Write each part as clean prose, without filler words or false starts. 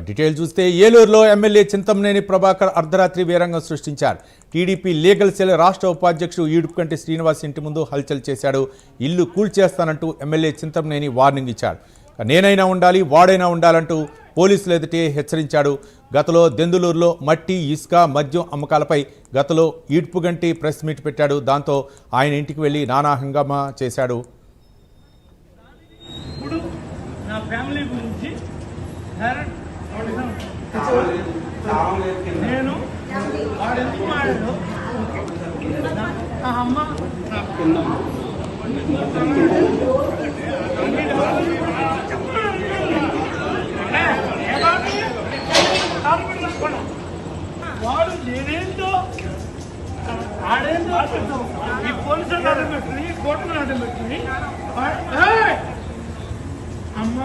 Detail చూస్తే ఏలూరులో MLA Chintamaneni Prabhakar అర్ధరాత్రి వీరంగం సృష్టించారు. టీడీపీ లీగల్ సెల్ రాష్ట్ర ఉపాధ్యక్షుడు ఈడుపుకంటి శ్రీనివాస్ ఇంటి ముందు హల్చల్ చేశాడు. ఇల్లు కూల్చేస్తానంటూ ఎమ్మెల్యే చింతమనేని వార్నింగ్ ఇచ్చాడు. నేనైనా ఉండాలి, వాడైనా ఉండాలంటూ పోలీసులు ఎదుటే హెచ్చరించాడు. గతంలో దెందులూరులో మట్టి, ఇసుక, మద్యం అమ్మకాలపై గతంలో ఈడ్పుగంటి ప్రెస్ మీట్ పెట్టాడు. దాంతో ఆయన ఇంటికి వెళ్లి నానా హంగామా చేశాడు. నేను వాడు ఎందుకు మాడాడు అమ్మ వాడు నేనేంటో ఆడేంటో ఈ పోలీసులు అడ్డం పెట్టుకుని కోర్టును అడ్డం పెట్టుకుని అమ్మ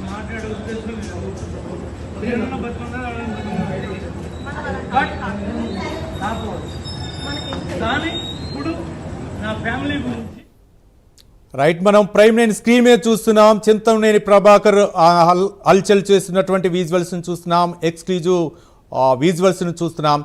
మాట్లాడే ఉద్దేశం లేదు. కానీ ఇప్పుడు నా ఫ్యామిలీ గురించి రైట్, మనం ప్రైమ్ లైన్ స్క్రీన్ మీద చూస్తున్నాం. చింతమనేని ప్రభాకర్ హల్చల్ చేస్తున్నటువంటి విజువల్స్ చూస్తున్నాం, ఎక్స్క్లూజివ్ విజువల్స్ చూస్తున్నాం.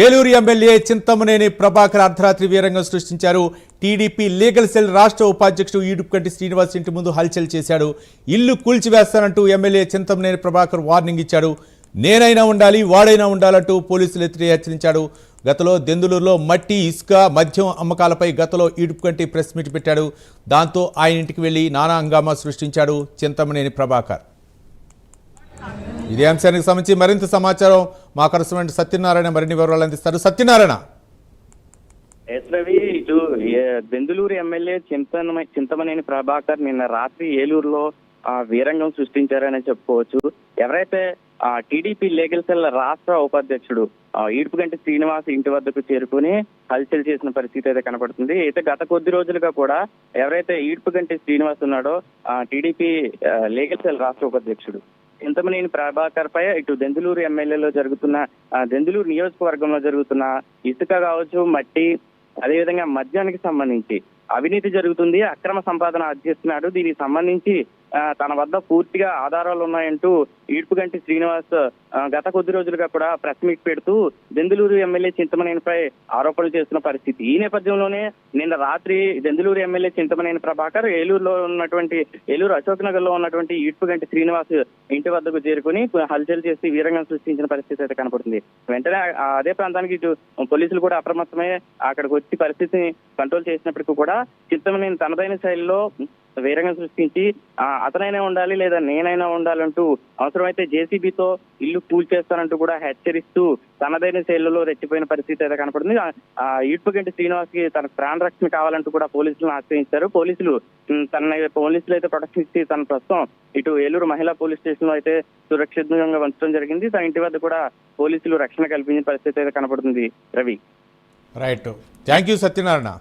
ఏలూరు ఎమ్మెల్యే చింతమనేని ప్రభాకర్ అర్ధరాత్రి వీరంగం సృష్టించారు. టీడీపీ లీగల్ సెల్ రాష్ట్ర ఉపాధ్యక్షుడు ఈడుపుకంటి శ్రీనివాస్ ఇంటి ముందు హల్చల్ చేశాడు. ఇల్లు కూల్చివేస్తానంటూ ఎమ్మెల్యే చింతమనేని ప్రభాకర్ వార్నింగ్ ఇచ్చాడు. నేనైనా ఉండాలి, వాడైనా ఉండాలంటూ పోలీసులు ఎదుటే హెచ్చరించాడు. గతంలో దెందులూరులో మట్టి, ఇసుక, మద్యం అమ్మకాలపై గతంలో ఈడుపుకంటి ప్రెస్ మీట్ పెట్టాడు. దాంతో ఆయన ఇంటికి వెళ్లి నానా హంగామా సృష్టించాడు చింతమనేని ప్రభాకర్. ఇదే అంశానికి సంబంధించి మరింత సమాచారం మా కరెస్పాండెంట్ సత్యనారాయణ మరిన్ని వివరాలు అందిస్తారు. సత్యనారాయణ. ఇటు దెందులూరు ఎమ్మెల్యే చింతమనేని ప్రభాకర్ నిన్న రాత్రి ఏలూరులో వీరంగం సృష్టించారని చెప్పుకోవచ్చు. ఎవరైతే టీడీపీ లీగల్ సెల్ రాష్ట్ర ఉపాధ్యక్షుడు ఈడుపుగంటి శ్రీనివాస్ ఇంటి వద్దకు చేరుకుని హల్చల్ చేసిన పరిస్థితి అయితే కనపడుతుంది. అయితే గత కొద్ది రోజులుగా కూడా ఎవరైతే ఈడుపుగంటి శ్రీనివాస్ ఉన్నాడో టీడీపీ లీగల్ సెల్ రాష్ట్ర ఉపాధ్యక్షుడు చింతమనేని ప్రభాకర్ పై ఇటు దెందులూరు ఎమ్మెల్యేలో జరుగుతున్న దెందులూరు నియోజకవర్గంలో జరుగుతున్న ఇసుక కావచ్చు, మట్టి, అదేవిధంగా మద్యానికి సంబంధించి అవినీతి జరుగుతుంది, అక్రమ సంపాదన ఆర్జిస్తున్నాడు, దీనికి సంబంధించి తన వద్ద పూర్తిగా ఆధారాలు ఉన్నాయంటూ ఈడ్పుగంటి శ్రీనివాస్ గత కొద్ది రోజులుగా కూడా ప్రెస్ మీట్ పెడుతూ దెందులూరు ఎమ్మెల్యే చింతమనేనిపై ఆరోపణలు చేస్తున్న పరిస్థితి. ఈ నేపథ్యంలోనే నిన్న రాత్రి దెందులూరు ఎమ్మెల్యే చింతమనేని ప్రభాకర్ ఏలూరు అశోక్ నగర్ లో ఉన్నటువంటి ఈడ్పుగంటి శ్రీనివాస్ ఇంటి వద్దకు చేరుకుని హల్చల్ చేసి వీరంగం సృష్టించిన పరిస్థితి అయితే కనపడుతుంది. వెంటనే అదే ప్రాంతానికి ఇటు పోలీసులు కూడా అప్రమత్తమై అక్కడికి వచ్చి పరిస్థితిని కంట్రోల్ చేసినప్పటికీ కూడా చింతమనేని తనదైన శైలిలో వీరంగం సృష్టించి అతనైనా ఉండాలి లేదా నేనైనా ఉండాలంటూ అవసరమైతే జేసీబీతో ఇల్లు కూల్చేస్తానంటూ కూడా హెచ్చరిస్తూ తనదైన శైలిలో రెచ్చిపోయిన పరిస్థితి అయితే కనపడుతుంది. ఈడ్పుగంటి శ్రీనివాస్ కి తన ప్రాణ రక్షణ కావాలంటూ కూడా పోలీసులను ఆశ్రయించారు. పోలీసులు అయితే ప్రొటెక్షన్ ఇచ్చి తన ప్రస్తుతం ఇటు ఏలూరు మహిళా పోలీస్ స్టేషన్ లో అయితే సురక్షితంగా ఉంచడం జరిగింది. తన ఇంటి వద్ద కూడా పోలీసులు రక్షణ కల్పించిన పరిస్థితి అయితే కనపడుతుంది. Ravi. Right, thank you Satyanarayana.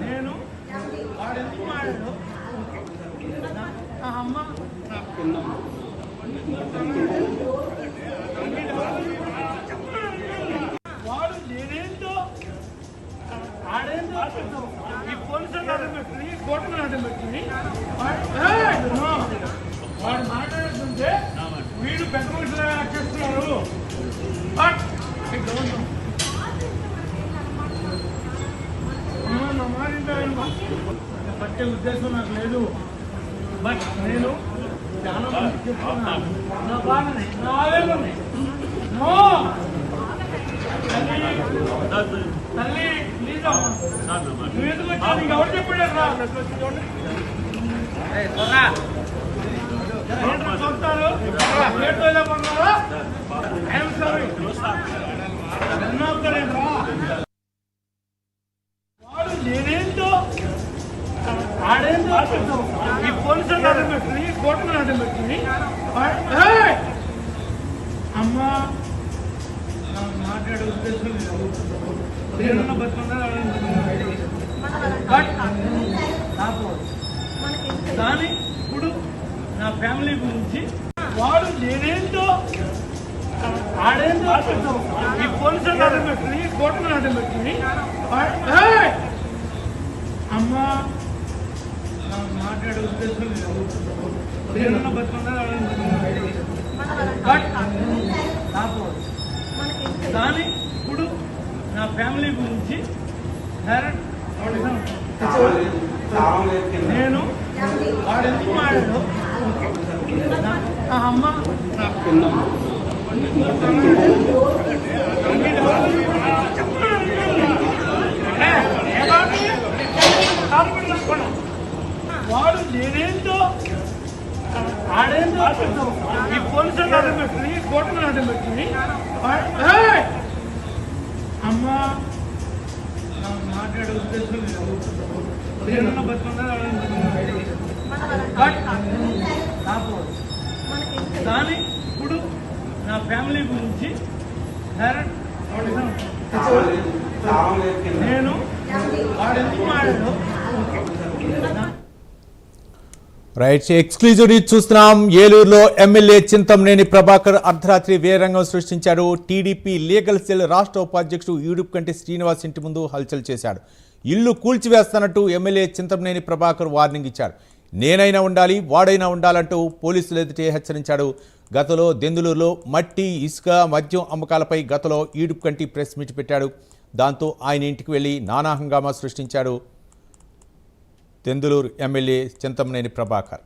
నేను వాడు ఎందుకు మాడాడు అమ్మ వాడు నేనేంటో ఆడేంటో ఈ పోలీసులు అడ్డం పెట్టుకుని కోర్టును అడ్డం పెట్టుకుని వాడు మాట్లాడుతుంటే వీడు పెద్ద మనుషులు చేస్తున్నారు. పట్టే ఉద్దేశం నాకు లేదు. బట్ నేను చాలా మందికి చెప్తున్నాను, నా బాధని నా ఆవేదనని తల్లి ప్లీజ్ నువ్వు ఎందుకు వచ్చావు? నీకు ఎవరు చెప్పాడు? చూస్తారు ఐఎమ్ సారీ వాడు నేనేంటో ఆడేంటో ఈ పోలీసులు అడ్డం పెట్టుకుని కోర్టును అడ్డం పెట్టుకుని అమ్మ మాట్లాడే ఉద్దేశం లేదు. కానీ ఇప్పుడు నా ఫ్యామిలీ గురించి వాడు నేనేంటో ఆడేంటో ఈ పోలీసులు అడ్డం పెట్టుకుని కోర్టును అడ్డం పెట్టుకుని అమ్మా మాట్లాడే ఉద్దేశం లేదు. ఏదైనా బతుకున్నా బట్ నాకు కానీ ఇప్పుడు నా ఫ్యామిలీ గురించి డైరెక్ట్ నేను వాడు ఎందుకు మాడాడు నా అమ్మ వాడు నేనేంటో ఆడేంటో ఈ పోలీసులు అడ్డం పెట్టుకుని కోర్టును అడ్డం పెట్టుకుని అమ్మా మాట్లాడే ఉద్దేశం లేదు. ఏదైనా బతుకున్నా బట్ నాకు కానీ ఇప్పుడు నా ఫ్యామిలీ గురించి డైరెక్ట్ నేను వాడు ఎందుకు మాడాడు రైట్ ఎక్స్క్లూజివ్ న్యూస్ చూస్తున్నాం. ఏలూరులో ఎమ్మెల్యే చింతమనేని ప్రభాకర్ అర్ధరాత్రి వీరంగం సృష్టించారు. టీడీపీ లీగల్ సెల్ రాష్ట్ర ఉపాధ్యక్షుడు యూడుకంటి శ్రీనివాస్ ఇంటి ముందు హల్చల్ చేశాడు. ఇల్లు కూల్చివేస్తానంటూ ఎమ్మెల్యే చింతమనేని ప్రభాకర్ వార్నింగ్ ఇచ్చాడు. నేనైనా ఉండాలి, వాడైనా ఉండాలంటూ పోలీసులు ఎదుటే హెచ్చరించాడు. గతంలో దెందులూరులో మట్టి, ఇసుక, మద్యం అమ్మకాలపై గతంలో యూడుకంటి ప్రెస్ మీట్ పెట్టాడు. దాంతో ఆయన ఇంటికి వెళ్లి నానా హంగామా సృష్టించాడు దెందులూరు ఎమ్మెల్యే చింతమనేని ప్రభాకర్.